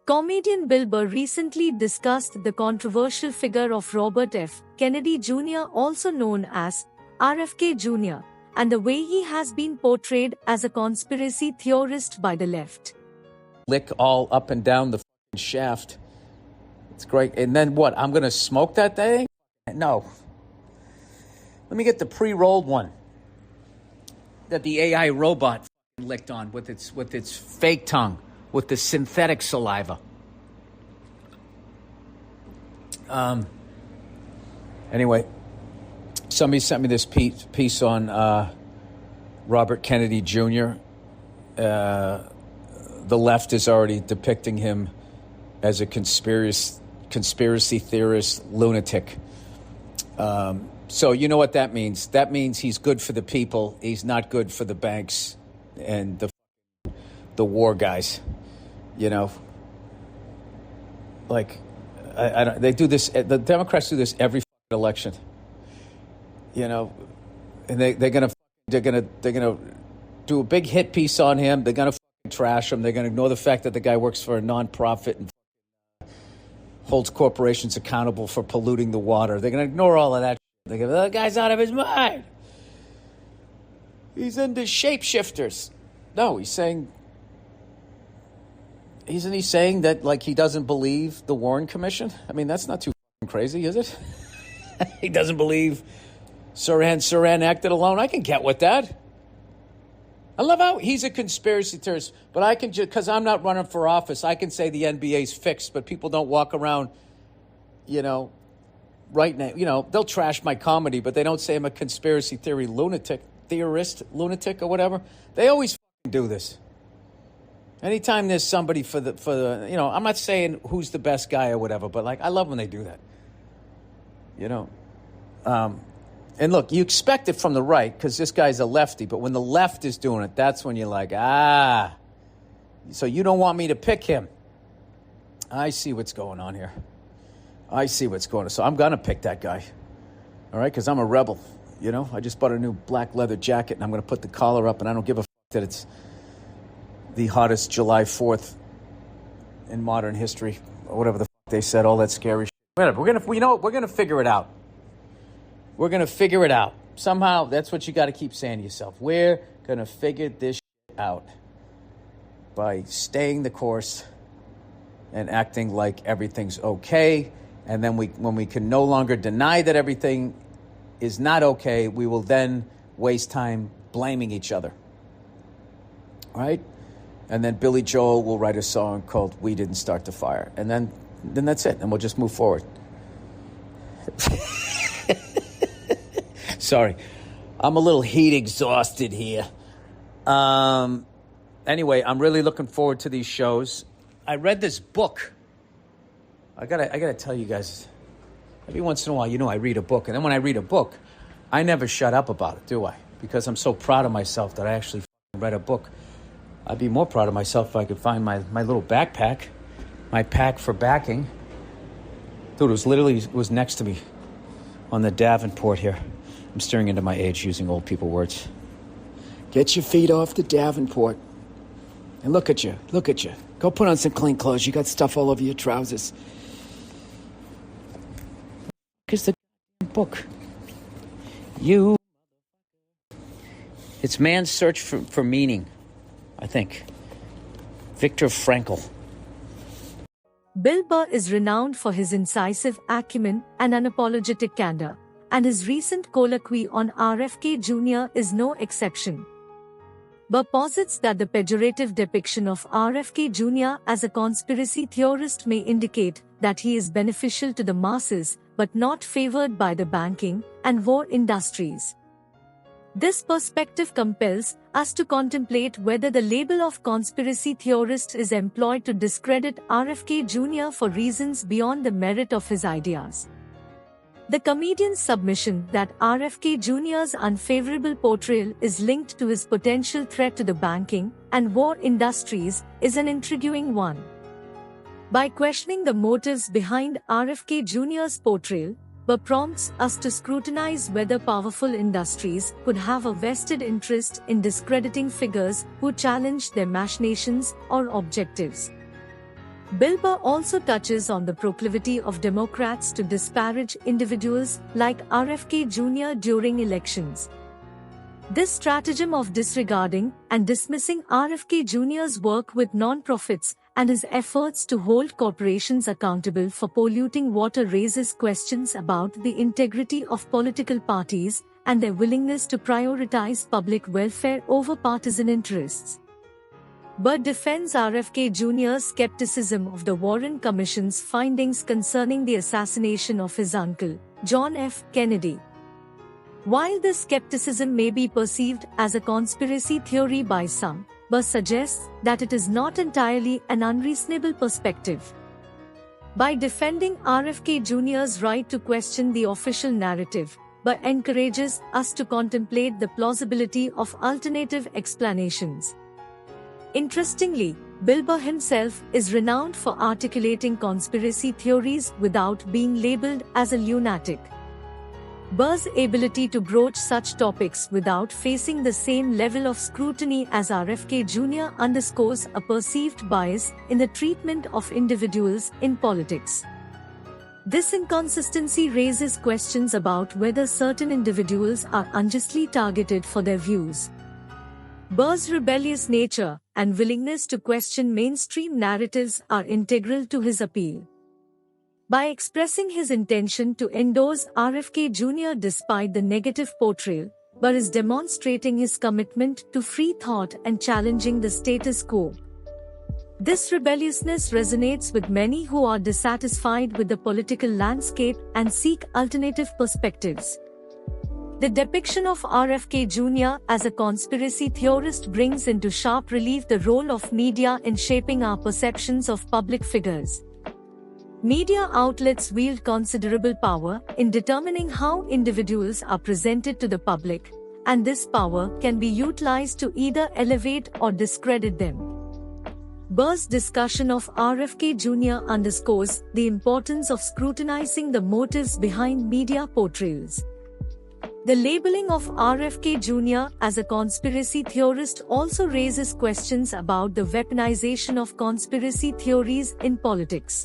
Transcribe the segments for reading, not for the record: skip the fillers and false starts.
Comedian Bill Burr recently discussed the controversial figure of Robert F. Kennedy Jr., also known as RFK Jr., and the way he has been portrayed as a conspiracy theorist by the left. Lick all up and down the shaft. It's great. And then what? I'm going to smoke that thing? No. Let me get the pre-rolled one that the AI robot licked on with its fake tongue, with the synthetic saliva. Anyway, somebody sent me this piece on Robert Kennedy Jr. The left is already depicting him as a conspiracy theorist lunatic. So you know what that means? That means he's good for the people. He's not good for the banks and the war guys. You know, like I don't. They do this. The Democrats do this every election. You know, and they're gonna do a big hit piece on him. They're gonna trash him. They're gonna ignore the fact that the guy works for a nonprofit and holds corporations accountable for polluting the water. They're gonna ignore all of that. They go, the guy's out of his mind. He's into shapeshifters. No, isn't he saying that, like, he doesn't believe the Warren Commission? I mean, that's not too crazy, is it? He doesn't believe Saran acted alone. I can get with that. I love how he's a conspiracy theorist, but I can just, because I'm not running for office, I can say the NBA's fixed, but people don't walk around, you know, right now, you know, they'll trash my comedy, but they don't say I'm a conspiracy theorist, lunatic or whatever. They always do this. Anytime there's somebody for the, you know, I'm not saying who's the best guy or whatever, but like, I love when they do that. You know, and look, you expect it from the right because this guy's a lefty, but when the left is doing it, that's when you're like, so you don't want me to pick him. I see what's going on here. I see what's going on. So I'm going to pick that guy. All right, because I'm a rebel. You know, I just bought a new black leather jacket and I'm going to put the collar up and I don't give a that it's the hottest July 4th in modern history or whatever the they said, all that scary shit. Whatever. We're going to figure it out. We're going to figure it out. Somehow, that's what you got to keep saying to yourself. We're going to figure this shit out by staying the course and acting like everything's okay. And then when we can no longer deny that everything is not okay, we will then waste time blaming each other. Right? And then Billy Joel will write a song called We Didn't Start the Fire. And then that's it. And we'll just move forward. Sorry. I'm a little heat exhausted here. Anyway, I'm really looking forward to these shows. I read this book. I gotta tell you guys, every once in a while, you know, I read a book. And then when I read a book, I never shut up about it, do I? Because I'm so proud of myself that I actually read a book. I'd be more proud of myself if I could find my little backpack, my pack for backing. Dude, it was next to me on the Davenport here. I'm staring into my age using old people words. Get your feet off the Davenport. And look at you. Go put on some clean clothes. You got stuff all over your trousers. Here's the book. It's Man's Search for Meaning, I think. Viktor Frankl. Bill Burr is renowned for his incisive acumen and unapologetic candor, and his recent colloquy on RFK Jr. is no exception. Burr posits that the pejorative depiction of RFK Jr. as a conspiracy theorist may indicate that he is beneficial to the masses, but not favored by the banking and war industries. This perspective compels us to contemplate whether the label of conspiracy theorist is employed to discredit RFK Jr. for reasons beyond the merit of his ideas. The comedian's submission that RFK Jr.'s unfavorable portrayal is linked to his potential threat to the banking and war industries is an intriguing one. By questioning the motives behind RFK Jr.'s portrayal, Burr prompts us to scrutinize whether powerful industries could have a vested interest in discrediting figures who challenge their machinations or objectives. Bill Burr also touches on the proclivity of Democrats to disparage individuals like RFK Jr. during elections. This stratagem of disregarding and dismissing RFK Jr.'s work with non-profits and his efforts to hold corporations accountable for polluting water raises questions about the integrity of political parties and their willingness to prioritize public welfare over partisan interests. Burr defends RFK Jr.'s skepticism of the Warren Commission's findings concerning the assassination of his uncle, John F. Kennedy. While this skepticism may be perceived as a conspiracy theory by some, Burr suggests that it is not entirely an unreasonable perspective. By defending RFK Jr.'s right to question the official narrative, Burr encourages us to contemplate the plausibility of alternative explanations. Interestingly, Bill Burr himself is renowned for articulating conspiracy theories without being labeled as a lunatic. Burr's ability to broach such topics without facing the same level of scrutiny as RFK Jr. underscores a perceived bias in the treatment of individuals in politics. This inconsistency raises questions about whether certain individuals are unjustly targeted for their views. Burr's rebellious nature and willingness to question mainstream narratives are integral to his appeal. By expressing his intention to endorse RFK Jr. despite the negative portrayal, Burr is demonstrating his commitment to free thought and challenging the status quo. This rebelliousness resonates with many who are dissatisfied with the political landscape and seek alternative perspectives. The depiction of RFK Jr. as a conspiracy theorist brings into sharp relief the role of media in shaping our perceptions of public figures. Media outlets wield considerable power in determining how individuals are presented to the public, and this power can be utilized to either elevate or discredit them. Burr's discussion of RFK Jr. underscores the importance of scrutinizing the motives behind media portrayals. The labeling of RFK Jr. as a conspiracy theorist also raises questions about the weaponization of conspiracy theories in politics.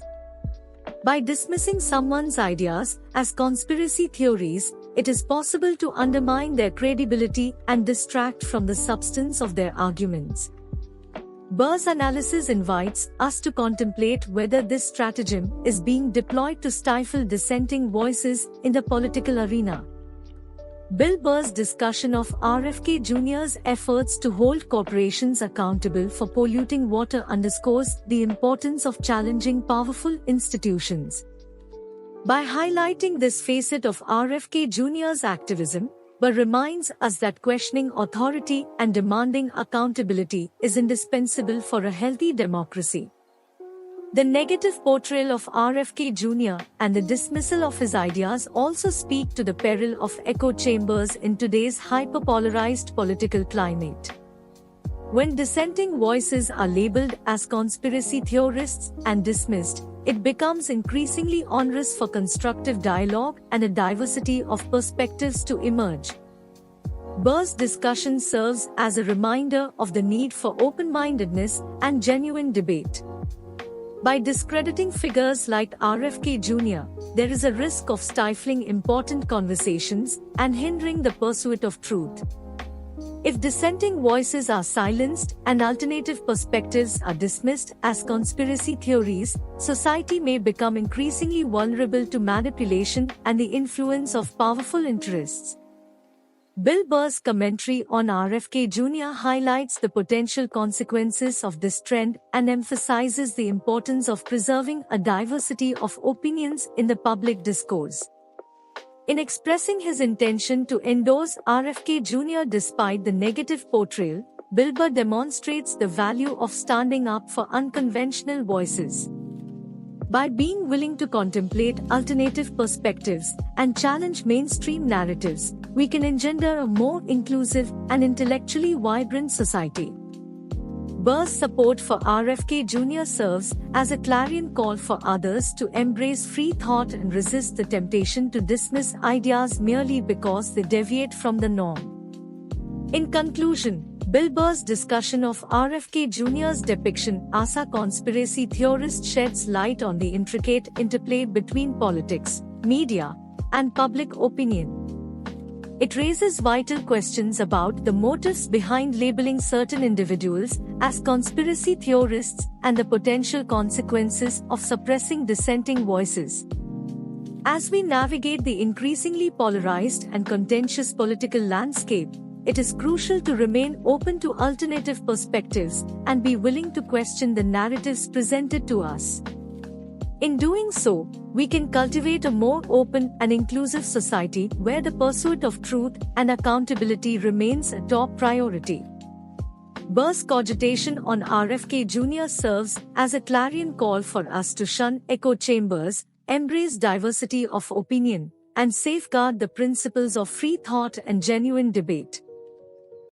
By dismissing someone's ideas as conspiracy theories, it is possible to undermine their credibility and distract from the substance of their arguments. Burr's analysis invites us to contemplate whether this stratagem is being deployed to stifle dissenting voices in the political arena. Bill Burr's discussion of RFK Jr.'s efforts to hold corporations accountable for polluting water underscores the importance of challenging powerful institutions. By highlighting this facet of RFK Jr.'s activism, Burr reminds us that questioning authority and demanding accountability is indispensable for a healthy democracy. The negative portrayal of RFK Jr. and the dismissal of his ideas also speak to the peril of echo chambers in today's hyperpolarized political climate. When dissenting voices are labeled as conspiracy theorists and dismissed, it becomes increasingly onerous for constructive dialogue and a diversity of perspectives to emerge. Burr's discussion serves as a reminder of the need for open-mindedness and genuine debate. By discrediting figures like RFK Jr., there is a risk of stifling important conversations and hindering the pursuit of truth. If dissenting voices are silenced and alternative perspectives are dismissed as conspiracy theories, society may become increasingly vulnerable to manipulation and the influence of powerful interests. Bill Burr's commentary on RFK Jr. highlights the potential consequences of this trend and emphasizes the importance of preserving a diversity of opinions in the public discourse. In expressing his intention to endorse RFK Jr. despite the negative portrayal, Bill Burr demonstrates the value of standing up for unconventional voices. By being willing to contemplate alternative perspectives and challenge mainstream narratives, we can engender a more inclusive and intellectually vibrant society. Burr's support for RFK Jr. serves as a clarion call for others to embrace free thought and resist the temptation to dismiss ideas merely because they deviate from the norm. In conclusion, Bill Burr's discussion of RFK Jr.'s depiction as a conspiracy theorist sheds light on the intricate interplay between politics, media, and public opinion. It raises vital questions about the motives behind labeling certain individuals as conspiracy theorists and the potential consequences of suppressing dissenting voices. As we navigate the increasingly polarized and contentious political landscape, it is crucial to remain open to alternative perspectives and be willing to question the narratives presented to us. In doing so, we can cultivate a more open and inclusive society where the pursuit of truth and accountability remains a top priority. Burr's cogitation on RFK Jr. serves as a clarion call for us to shun echo chambers, embrace diversity of opinion, and safeguard the principles of free thought and genuine debate.